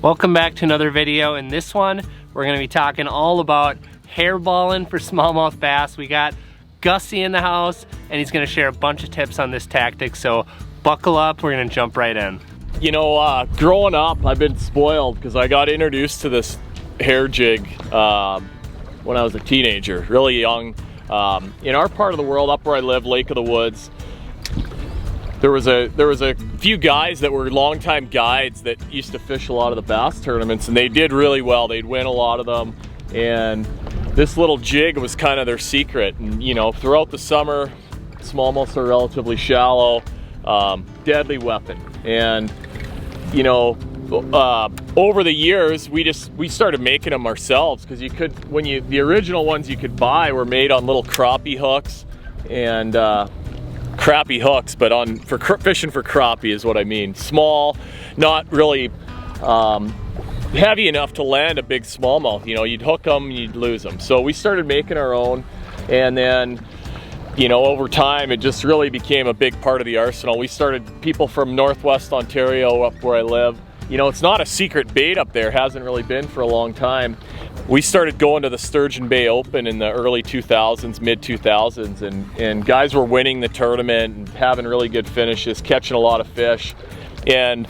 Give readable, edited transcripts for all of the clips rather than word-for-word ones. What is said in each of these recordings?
Welcome back to another video. In this one, we're gonna be talking all about hairballing for smallmouth bass. We got Gussy in the house, and he's gonna share a bunch of tips on this tactic, so buckle up, we're gonna jump right in. You know, growing up, I've been spoiled because I got introduced to this hair jig when I was a teenager, really young. In our part of the world, up where I live, Lake of the Woods, there was a few guys that were longtime guides that used to fish a lot of the bass tournaments, and they did really well. They'd win a lot of them, and this little jig was kind of their secret. And you know, throughout the summer, smallmouths are relatively shallow, deadly weapon. And you know, over the years, we started making them ourselves, because you could, the original ones you could buy were made on little crappie hooks and crappie hooks, but for fishing for crappie is what I mean. Small, not really heavy enough to land a big smallmouth. You know, you'd hook them, you'd lose them. So we started making our own, and then, you know, over time, it just really became a big part of the arsenal. We started, people from Northwest Ontario, up where I live, you know, it's not a secret bait up there, hasn't really been for a long time. We started going to the Sturgeon Bay Open in the early 2000s, mid 2000s, and guys were winning the tournament and having really good finishes, catching a lot of fish. And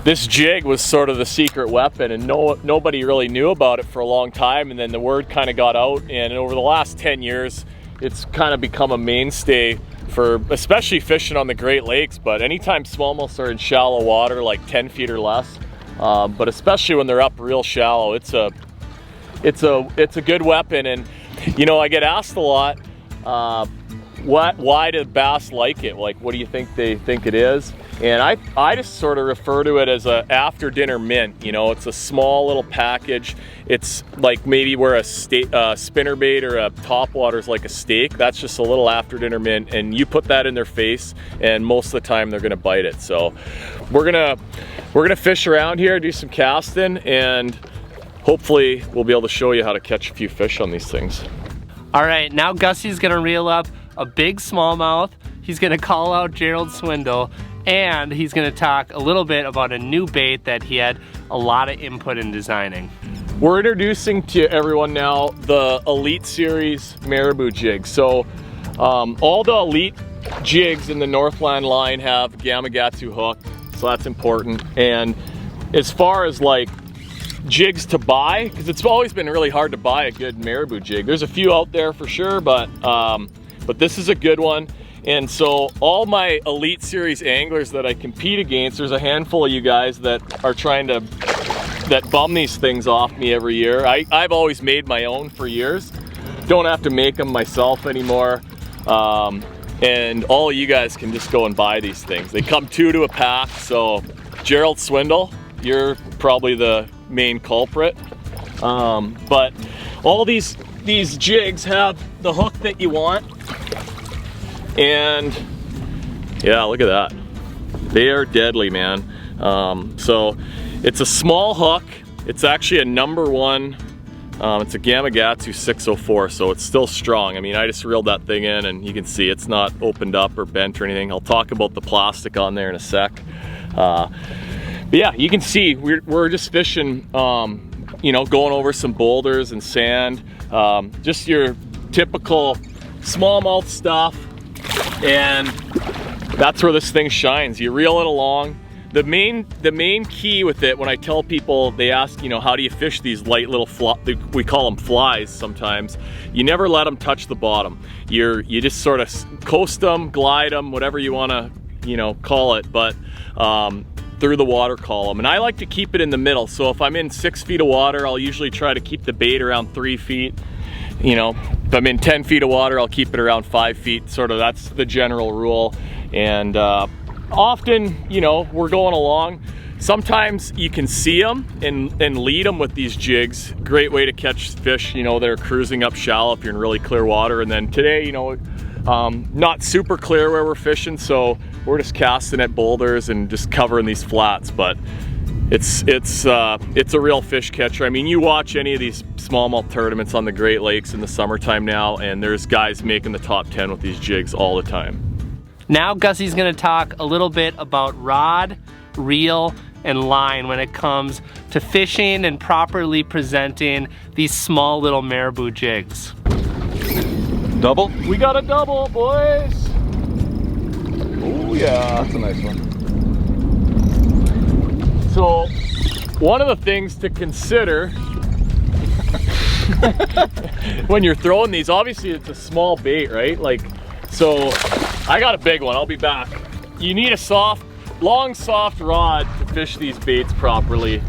this jig was sort of the secret weapon, and nobody really knew about it for a long time. And then the word kind of got out, and over the last 10 years, it's kind of become a mainstay for especially fishing on the Great Lakes, but anytime smallmouths are in shallow water, like 10 feet or less, but especially when they're up real shallow, it's a good weapon. And you know, I get asked a lot, why do bass like it? Like, what do you think they think it is? And I just sort of refer to it as a after dinner mint. You know, it's a small little package. It's like maybe where a spinnerbait or a topwater is like a steak. That's just a little after dinner mint, and you put that in their face, and most of the time they're gonna bite it. So we're gonna fish around here, do some casting, and hopefully we'll be able to show you how to catch a few fish on these things. All right, now Gussy's gonna reel up a big smallmouth. He's gonna call out Gerald Swindle, and he's gonna talk a little bit about a new bait that he had a lot of input in designing. We're introducing to everyone now the Elite Series Marabou Jig. So all the Elite jigs in the Northland line have Gamakatsu hook, so that's important. And as far as like jigs to buy, because it's always been really hard to buy a good marabou jig. There's a few out there for sure, but this is a good one. And so all my Elite Series anglers that I compete against, there's a handful of you guys that are trying to, that bum these things off me every year. I've always made my own for years. Don't have to make them myself anymore. And all of you guys can just go and buy these things. They come 2 to a pack. So Gerald Swindle, you're probably the main culprit. But all these jigs have the hook that you want. And yeah, look at that. They are deadly, man. So it's a small hook. It's actually a #1. It's a Gamakatsu 604, so it's still strong. I mean, I just reeled that thing in, and you can see it's not opened up or bent or anything. I'll talk about the plastic on there in a sec. But yeah, you can see we're just fishing, you know, going over some boulders and sand, just your typical smallmouth stuff. And that's where this thing shines. You reel it along. The main key with it, when I tell people, they ask, you know, how do you fish these light little we call them flies sometimes. You never let them touch the bottom. You just sort of coast them, glide them, whatever you want to, you know, call it, but through the water column. And I like to keep it in the middle. So if I'm in 6 feet of water, I'll usually try to keep the bait around 3 feet. You know, if I'm in 10 feet of water, I'll keep it around 5 feet. Sort of, that's the general rule. And often, you know, we're going along. Sometimes you can see them and lead them with these jigs. Great way to catch fish, you know, that are cruising up shallow if you're in really clear water. And then today, you know, not super clear where we're fishing, so we're just casting at boulders and just covering these flats. But it's a real fish catcher. I mean, you watch any of these smallmouth tournaments on the Great Lakes in the summertime now, and there's guys making the top 10 with these jigs all the time. Now Gussy's gonna talk a little bit about rod, reel, and line when it comes to fishing and properly presenting these small little marabou jigs. Double? We got a double, boys. Oh yeah, That's a nice one. So one of the things to consider when you're throwing these, obviously it's a small bait, right? Like, so I got a big one, I'll be back. You need a long soft rod to fish these baits properly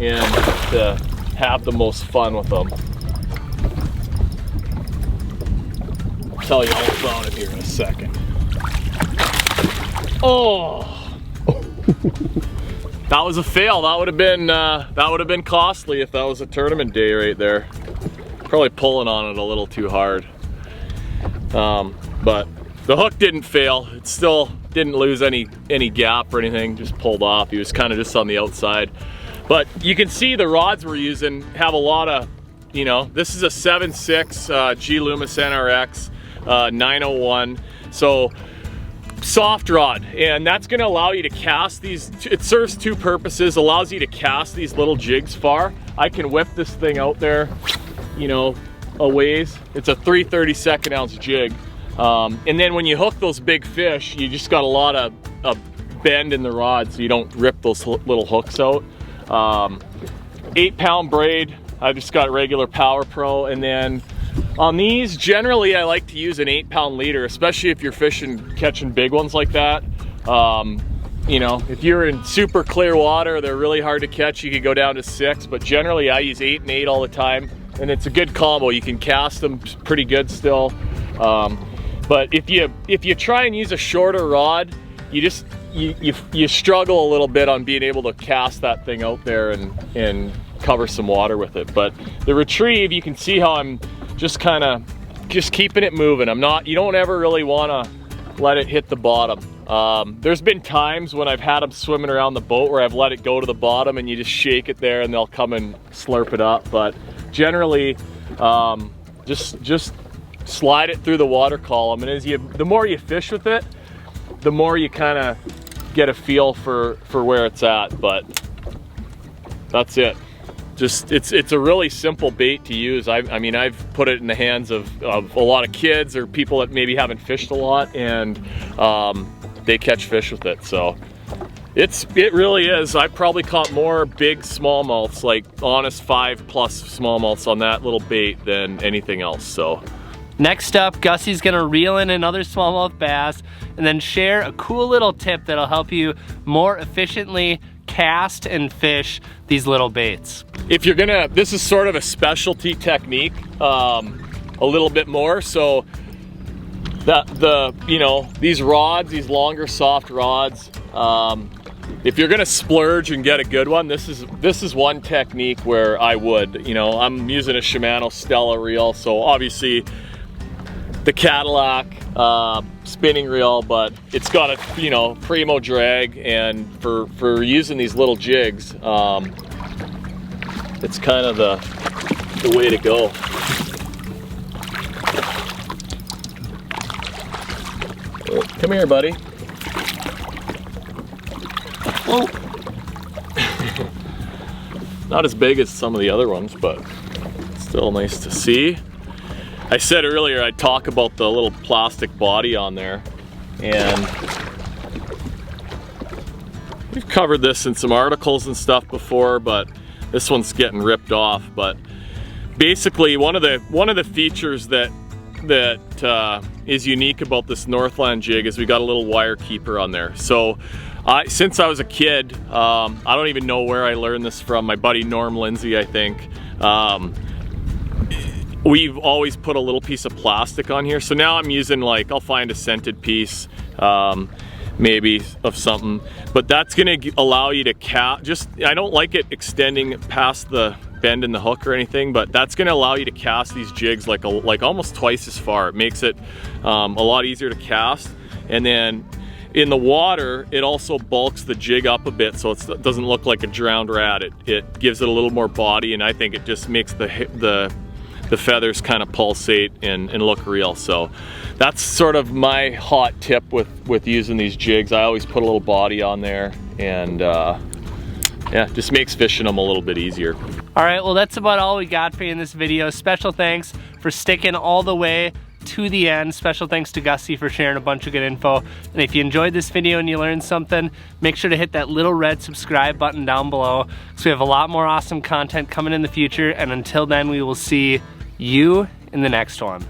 and to have the most fun with them. I'll tell you all about it here in a second. Oh, that was a fail. That would have been costly if that was a tournament day right there. Probably pulling on it a little too hard. But the hook didn't fail. It still didn't lose any gap or anything, just pulled off. He was kind of just on the outside. But you can see the rods we're using have a lot of, you know, this is a 7.6 G Loomis NRX 901. So soft rod, and that's going to allow you to cast these. It serves two purposes. Allows you to cast these little jigs far. I can whip this thing out there, you know, a ways. It's a 3/32 ounce jig. And then when you hook those big fish, you just got a lot of bend in the rod so you don't rip those little hooks out. 8-pound braid, I've just got regular Power Pro, and then on these, generally I like to use an 8-pound leader, especially if you're catching big ones like that. You know, if you're in super clear water, they're really hard to catch, you could go down to 6, but generally I use 8 and 8 all the time, and it's a good combo. You can cast them pretty good still. But if you try and use a shorter rod, you struggle a little bit on being able to cast that thing out there and cover some water with it. But the retrieve, you can see how I'm just keeping it moving. You don't ever really want to let it hit the bottom. There's been times when I've had them swimming around the boat where I've let it go to the bottom and you just shake it there and they'll come and slurp it up. But generally, just slide it through the water column, and the more you fish with it, the more you kind of get a feel for where it's at. But that's it. It's a really simple bait to use. I mean, I've put it in the hands of a lot of kids or people that maybe haven't fished a lot, and they catch fish with it. So it really is. I probably caught more big smallmouths, like honest 5+ smallmouths on that little bait than anything else. So next up, Gussy's gonna reel in another smallmouth bass and then share a cool little tip that'll help you more efficiently cast and fish these little baits. If you're gonna, this is sort of a specialty technique, a little bit more. So you know, these rods, these longer soft rods, if you're gonna splurge and get a good one, this is one technique where I would, you know, I'm using a Shimano Stella reel, so obviously the Cadillac spinning reel, but it's got a, you know, primo drag, and for using these little jigs, it's kind of the way to go. Oh, come here, buddy. Oh. Not as big as some of the other ones, but still nice to see. I said earlier I'd talk about the little plastic body on there, and we've covered this in some articles and stuff before, but this one's getting ripped off. But basically, one of the features that is unique about this Northland jig is we got a little wire keeper on there. So since I was a kid, I don't even know where I learned this from, my buddy Norm Lindsay, I think. We've always put a little piece of plastic on here. So now I'm using, like, I'll find a scented piece, maybe of something, but that's gonna allow you to cast. I don't like it extending past the bend in the hook or anything, but that's gonna allow you to cast these jigs like almost twice as far. It makes it a lot easier to cast. And then in the water, it also bulks the jig up a bit, so it doesn't look like a drowned rat. It gives it a little more body, and I think it just makes the feathers kind of pulsate and look real. So that's sort of my hot tip with using these jigs. I always put a little body on there, and yeah, just makes fishing them a little bit easier. All right, well that's about all we got for you in this video. Special thanks for sticking all the way to the end. Special thanks to Gussy for sharing a bunch of good info. And if you enjoyed this video and you learned something, make sure to hit that little red subscribe button down below, because we have a lot more awesome content coming in the future. And until then, we will see you in the next one.